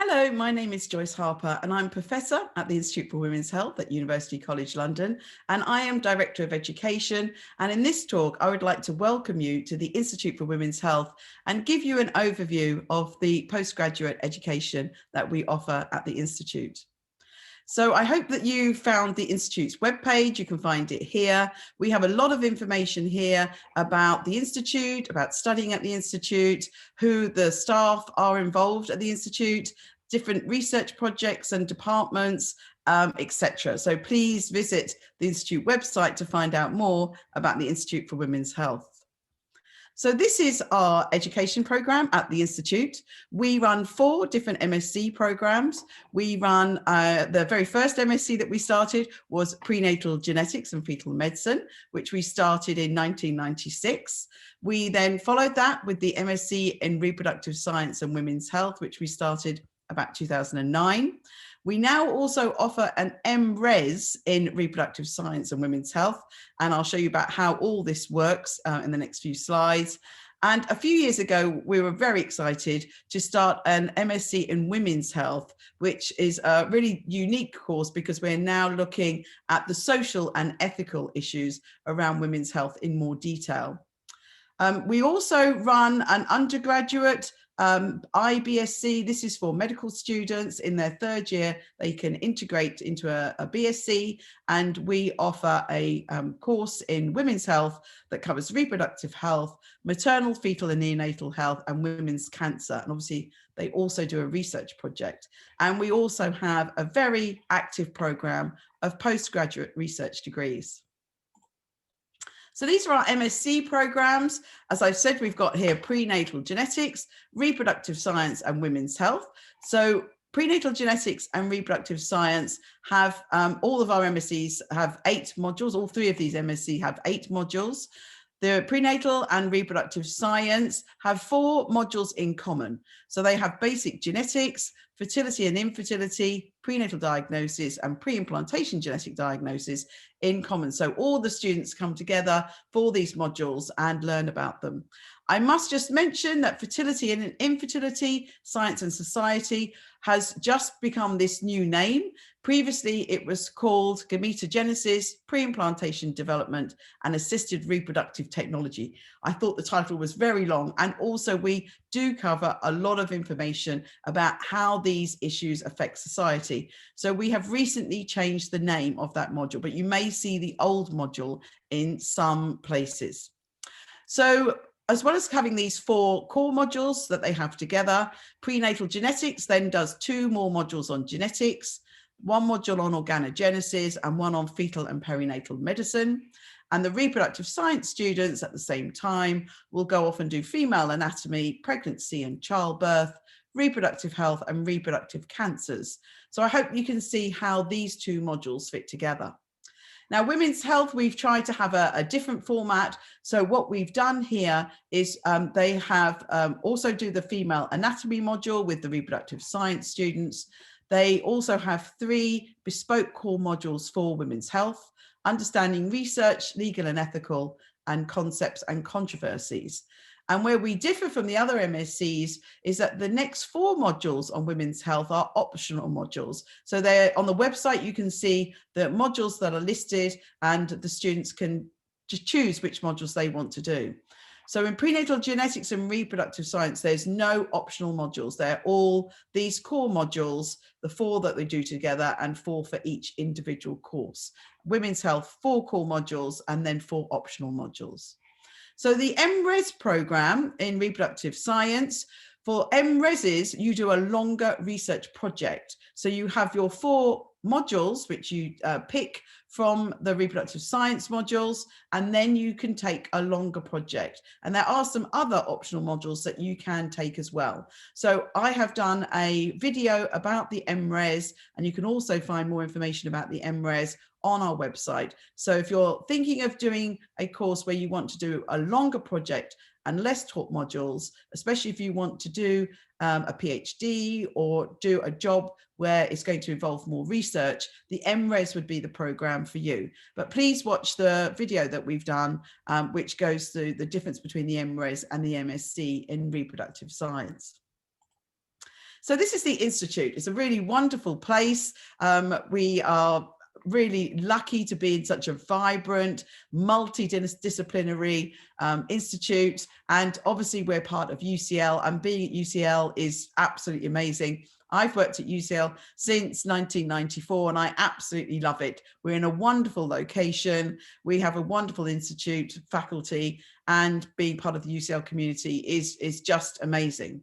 Hello, my name is Joyce Harper and I'm Professor at the Institute for Women's Health at University College London, and I am Director of Education. And in this talk, I would like to welcome you to the Institute for Women's Health and give you an overview of the postgraduate education that we offer at the Institute. So I hope that you found the Institute's webpage. You can find it here. We have a lot of information here about the Institute, about studying at the Institute, who the staff are involved at the Institute, different research projects and departments, etc. So please visit the Institute website to find out more about the Institute for Women's Health. So this is our education program at the Institute. We run 4 different MSc programs. We run, the very first MSc that we started was prenatal genetics and fetal medicine, which we started in 1996. We then followed that with the MSc in reproductive science and women's health, which we started about 2009. We now also offer an MRes in reproductive science and women's health, and I'll show you about how all this works in the next few slides. And a few years ago, we were very excited to start an MSc in women's health, which is a really unique course because we're now looking at the social and ethical issues around women's health in more detail. We also run an undergraduate IBSc. This is for medical students. In their 3rd year, they can integrate into a BSc, and we offer a course in women's health that covers reproductive health, maternal, fetal and neonatal health, and women's cancer. And obviously, they also do a research project. And we also have a very active program of postgraduate research degrees. So these are our MSc programs. As I've said, we've got here prenatal genetics, reproductive science and women's health. So prenatal genetics and reproductive science have, all of our MScs have 8 modules. All 3 of these MSc have 8 modules. The prenatal and reproductive science have 4 modules in common. So they have basic genetics, fertility and infertility, prenatal diagnosis and pre-implantation genetic diagnosis in common. So all the students come together for these modules and learn about them. I must just mention that fertility and infertility, science and society has just become this new name. Previously, it was called gametogenesis, pre-implantation development and assisted reproductive technology. I thought the title was very long, and also we do cover a lot of information about how these issues affect society. So we have recently changed the name of that module, but you may see the old module in some places. So as well as having these 4 core modules that they have together, prenatal genetics then does 2 more modules on genetics, 1 module on organogenesis and 1 on fetal and perinatal medicine. And the reproductive science students at the same time will go off and do female anatomy, pregnancy and childbirth, reproductive health and reproductive cancers. So I hope you can see how these 2 modules fit together. Now, women's health, we've tried to have a different format. So what we've done here is they have also do the female anatomy module with the reproductive science students. They also have 3 bespoke core modules for women's health: understanding research, legal and ethical, and concepts and controversies. And where we differ from the other MScs is that the next 4 modules on women's health are optional modules. So they're on the website, you can see the modules that are listed, and the students can just choose which modules they want to do. So in prenatal genetics and reproductive science, there's no optional modules. They're all these core modules, the 4 that they do together, and 4 for each individual course. Women's health, 4 core modules, and then 4 optional modules. So the MRes program in reproductive science, for MReses, you do a longer research project. So you have your 4 modules, which you pick from the reproductive science modules, and then you can take a longer project. And there are some other optional modules that you can take as well. So I have done a video about the MRes, and you can also find more information about the MRes on our website. So if you're thinking of doing a course where you want to do a longer project and less taught modules, especially if you want to do a PhD or do a job where it's going to involve more research, the MRes would be the program for you. But please watch the video that we've done, which goes through the difference between the MRes and the MSc in reproductive science. So this is the Institute. It's a really wonderful place. We are really lucky to be in such a vibrant, multidisciplinary institute. And obviously we're part of UCL, and being at UCL is absolutely amazing. I've worked at UCL since 1994 and I absolutely love it. We're in a wonderful location. We have a wonderful institute, faculty, and being part of the UCL community is just amazing.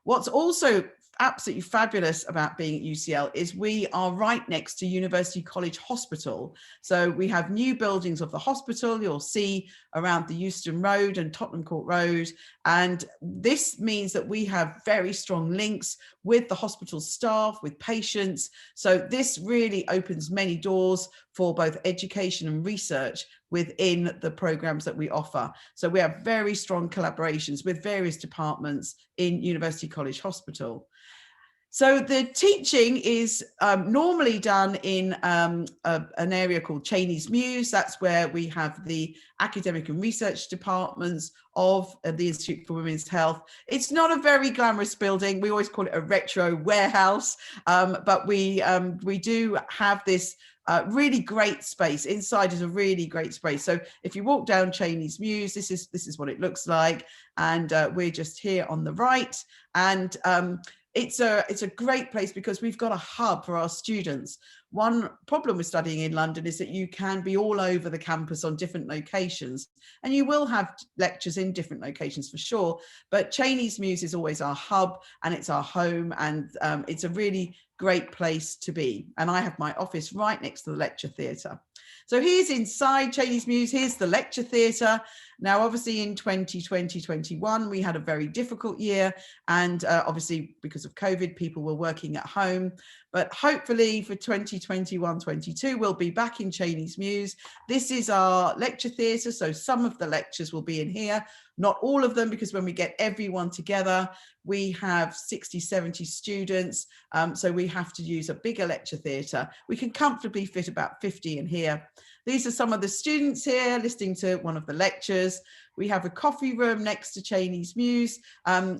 What's also absolutely fabulous about being at UCL is we are right next to University College Hospital. So we have new buildings of the hospital you'll see around the Euston Road and Tottenham Court Road. And this means that we have very strong links with the hospital staff, with patients. So this really opens many doors for both education and research within the programs that we offer. So we have very strong collaborations with various departments in University College Hospital. So the teaching is normally done in an area called Courtneys Muse. That's where we have the academic and research departments of the Institute for Women's Health. It's not a very glamorous building. We always call it a retro warehouse, but we do have this really great space. Inside is a really great space. So if you walk down Courtneys Muse, this is what it looks like. And we're just here on the right. And it's a great place because we've got a hub for our students. One problem with studying in London is that you can be all over the campus on different locations, and you will have lectures in different locations for sure, but Courtneys Muse is always our hub and it's our home, and it's a really great place to be. And I have my office right next to the lecture theatre. So here's inside Courtneys Muse, here's the lecture theatre. Now, obviously in 2020-21, we had a very difficult year. And obviously because of COVID, people were working at home. But hopefully for 2021-22, we'll be back in Courtneys Muse. This is our lecture theatre. So some of the lectures will be in here, not all of them, because when we get everyone together, we have 60, 70 students. So we have to use a bigger lecture theatre. We can comfortably fit about 50 in here. These are some of the students here listening to one of the lectures. We have a coffee room next to Courtneys Muse.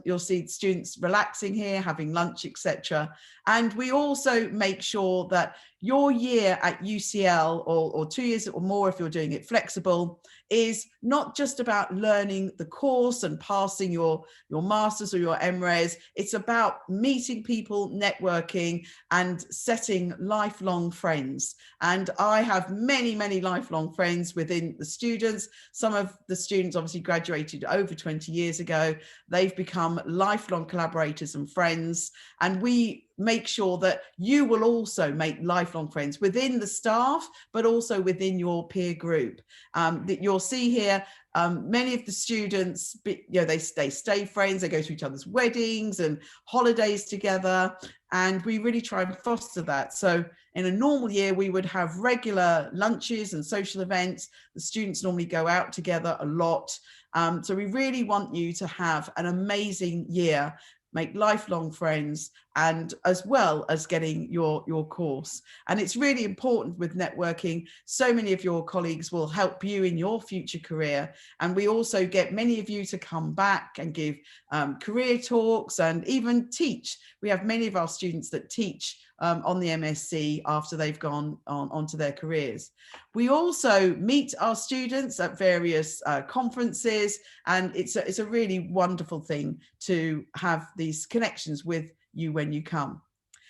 You'll see students relaxing here, having lunch, etc. And we also make sure that your year at UCL, or 2 years or more if you're doing it flexible, is not just about learning the course and passing your master's or your MRes. It's about meeting people, networking, and setting lifelong friends. And I have many, many lifelong friends within the students. Some of the students obviously graduated over 20 years ago. They've become lifelong collaborators and friends. And we make sure that you will also make lifelong friends within the staff, but also within your peer group. That you'll see here, many of the students, they stay friends, they go to each other's weddings and holidays together, and we really try and foster that. So in a normal year, we would have regular lunches and social events. The students normally go out together a lot. So we really want you to have an amazing year, make lifelong friends, and as well as getting your course. And it's really important with networking. So many of your colleagues will help you in your future career. And we also get many of you to come back and give career talks and even teach. We have many of our students that teach on the MSc after they've gone on to their careers. We also meet our students at various conferences, and it's a really wonderful thing to have these connections with you when you come.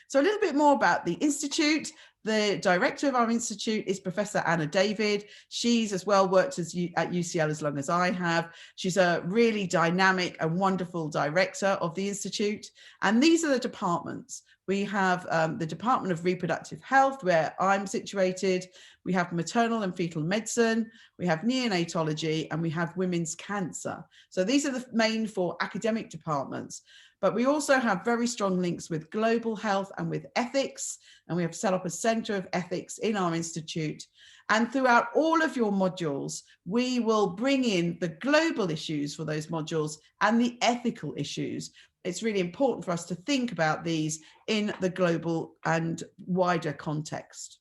So a little bit more about the Institute. The director of our Institute is Professor Anna David. She's as well worked at UCL as long as I have. She's a really dynamic and wonderful director of the Institute. And these are the departments. We have the Department of Reproductive Health, where I'm situated. We have maternal and fetal medicine. We have neonatology, and we have women's cancer. So these are the main 4 academic departments. But we also have very strong links with global health and with ethics. And we have set up a Centre of Ethics in our institute. And throughout all of your modules, we will bring in the global issues for those modules and the ethical issues. It's really important for us to think about these in the global and wider context.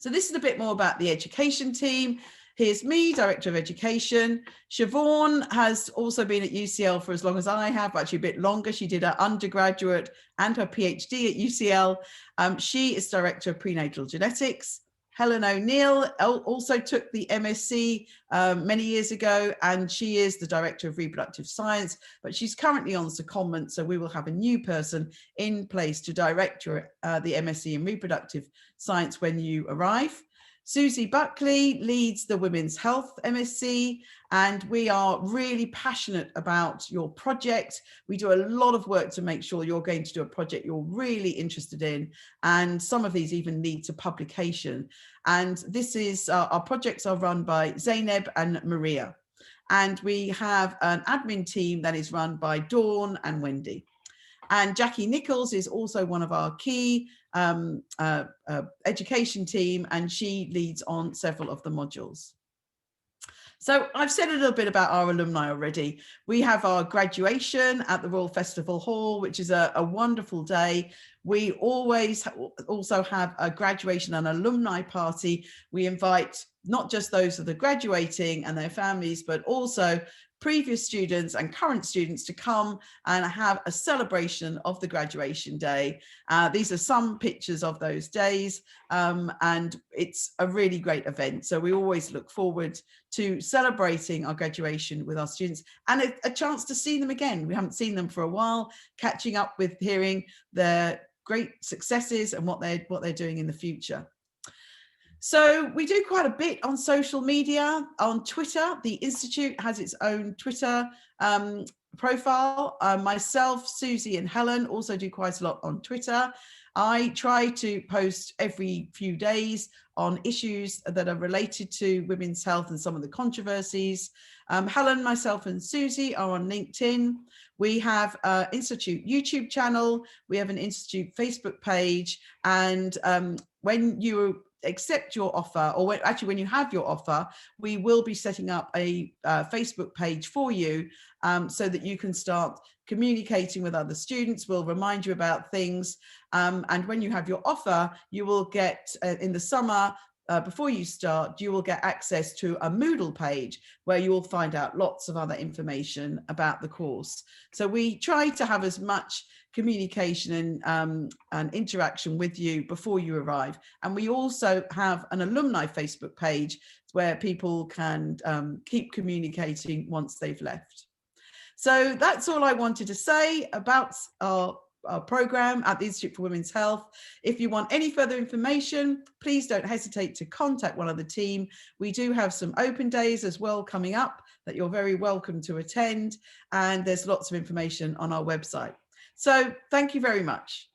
So this is a bit more about the education team. Here's me, Director of Education. Siobhan has also been at UCL for as long as I have, actually a bit longer. She did her undergraduate and her PhD at UCL. She is Director of Prenatal Genetics. Helen O'Neill also took the MSc many years ago, and she is the Director of Reproductive Science, but she's currently on secondment, so we will have a new person in place to direct the MSc in Reproductive Science when you arrive. Susie Buckley leads the Women's Health MSc, and we are really passionate about your project. We do a lot of work to make sure you're going to do a project you're really interested in, and some of these even lead to publication. And this is, our projects are run by Zainab and Maria. And we have an admin team that is run by Dawn and Wendy. And Jackie Nichols is also one of our key education team, and she leads on several of the modules. So I've said a little bit about our alumni already. We have our graduation at the Royal Festival Hall, which is a wonderful day. We always also have a graduation and alumni party. We invite not just those that are graduating and their families, but also previous students and current students to come and have a celebration of the graduation day. These are some pictures of those days, and it's a really great event. So we always look forward to celebrating our graduation with our students and a chance to see them again. We haven't seen them for a while, catching up with hearing their great successes and what they're doing in the future. So we do quite a bit on social media, on Twitter. The Institute has its own Twitter profile. Myself, Susie and Helen also do quite a lot on Twitter. I try to post every few days on issues that are related to women's health and some of the controversies. Helen, myself and Susie are on LinkedIn. We have an Institute YouTube channel. We have an Institute Facebook page. And when you accept your offer, or when you have your offer, we will be setting up a Facebook page for you so that you can start communicating with other students. We'll remind you about things. And when you have your offer, you will get in the summer, before you start, you will get access to a Moodle page where you will find out lots of other information about the course. So we try to have as much communication and interaction with you before you arrive. And we also have an alumni Facebook page where people can keep communicating once they've left. So that's all I wanted to say about our program at the Institute for Women's Health. If you want any further information, please don't hesitate to contact one of the team. We do have some open days as well coming up that you're very welcome to attend, and there's lots of information on our website. So thank you very much.